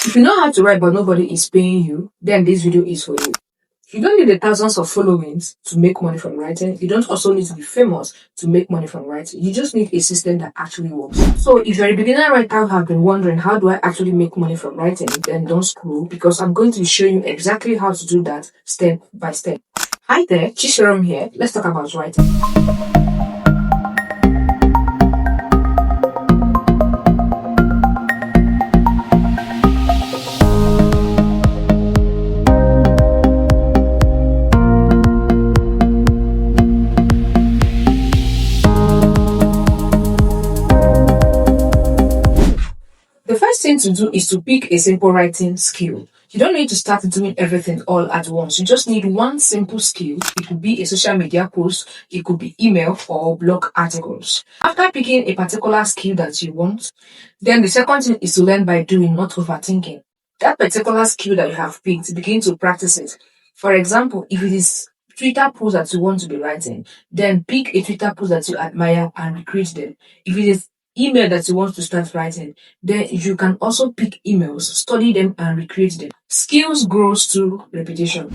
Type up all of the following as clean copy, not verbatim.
If you know how to write but nobody is paying you, then this video is for you. You don't need the thousands of followings to make money from writing. You don't also need to be famous to make money from writing. You just need a system that actually works. So if you're a beginner writer who have been wondering how do I actually make money from writing, then don't scroll because I'm going to be showing you exactly how to do that step by step. Hi there, Chisharam here. Let's talk about writing. The first thing to do is to pick a simple writing skill. You don't need to start doing everything all at once. You just need one simple skill. It could be a social media post, it could be email or blog articles. After picking a particular skill that you want, then the second thing is to learn by doing, not overthinking. That particular skill that you have picked, begin to practice it. For example, if it is Twitter post that you want to be writing, then pick a Twitter post that you admire and recreate them. If it is email that you want to start writing, then you can also pick emails, study them and recreate them. Skills grows through repetition.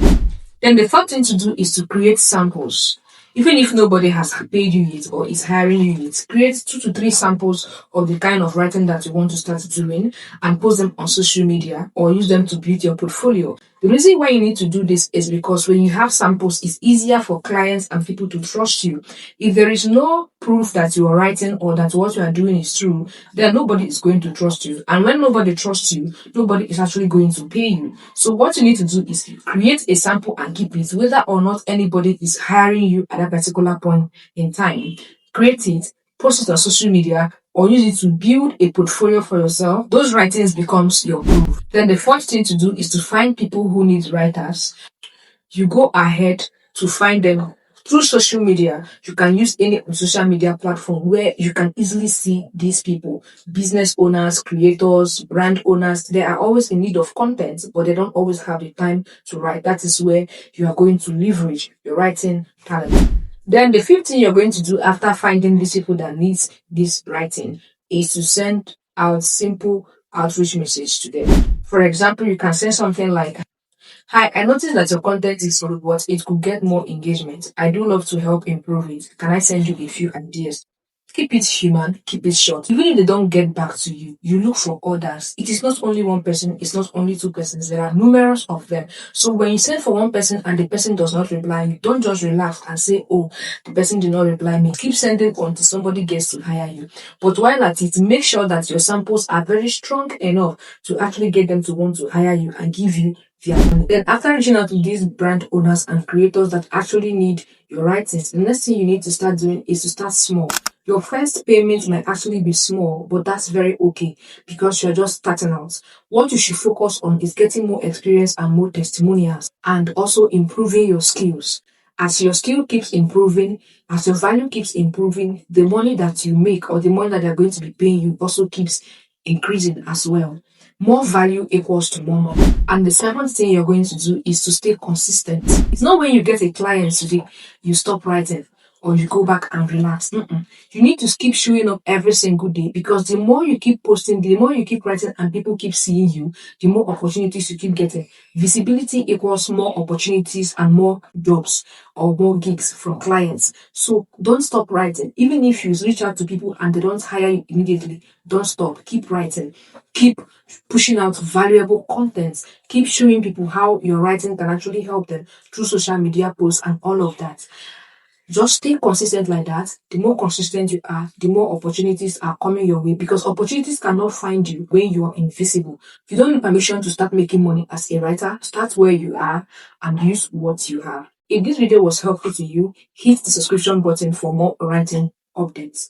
Then the third thing to do is to create samples. Even if nobody has paid you yet or is hiring you yet, create 2 to 3 samples of the kind of writing that you want to start doing and post them on social media or use them to build your portfolio. The reason why you need to do this is because when you have samples, it's easier for clients and people to trust you. If there is no proof that you are writing or that what you are doing is true, then nobody is going to trust you. And when nobody trusts you, nobody is actually going to pay you. So what you need to do is create a sample and keep it, whether or not anybody is hiring you at a particular point in time. Create it, post it on social media, or use it to build a portfolio for yourself. Those writings becomes your proof. Then the fourth thing to do is to find people who need writers. You go ahead to find them through social media. You can use any social media platform where you can easily see these people, business owners, creators, brand owners. They are always in need of content, but they don't always have the time to write. That is where you are going to leverage your writing talent. Then the fifth thing you're going to do after finding these people that needs this writing is to send out simple outreach message to them. For example, you can send something like, "Hi, I noticed that your content is good, but it could get more engagement. I do love to help improve it. Can I send you a few ideas?" Keep it human, keep it short. Even if they don't get back to you, you look for others. It is not only one person, it's not only 2 persons, there are numerous of them. So when you send for one person and the person does not reply you, don't just relax and say, "Oh, the person did not reply me." Keep sending until somebody gets to hire you. But while at it, make sure that your samples are very strong enough to actually get them to want to hire you and give you their money. Then after reaching out to these brand owners and creators that actually need your writings, the next thing you need to start doing is to start small. Your first payment might actually be small, but that's very okay because you're just starting out. What you should focus on is getting more experience and more testimonials and also improving your skills. As your skill keeps improving, as your value keeps improving, the money that you make or the money that they're going to be paying you also keeps increasing as well. More value equals to more money. And the seventh thing you're going to do is to stay consistent. It's not when you get a client today, you stop writing or you go back and relax. You need to keep showing up every single day because the more you keep posting, the more you keep writing and people keep seeing you, the more opportunities you keep getting. Visibility equals more opportunities and more jobs or more gigs from clients. So don't stop writing. Even if you reach out to people and they don't hire you immediately, don't stop. Keep writing. Keep pushing out valuable content. Keep showing people how your writing can actually help them through social media posts and all of that. Just stay consistent like that. The more consistent you are, the more opportunities are coming your way because opportunities cannot find you when you are invisible. You don't need permission to start making money as a writer. Start where you are and use what you have. If this video was helpful to you, hit the subscription button for more writing updates.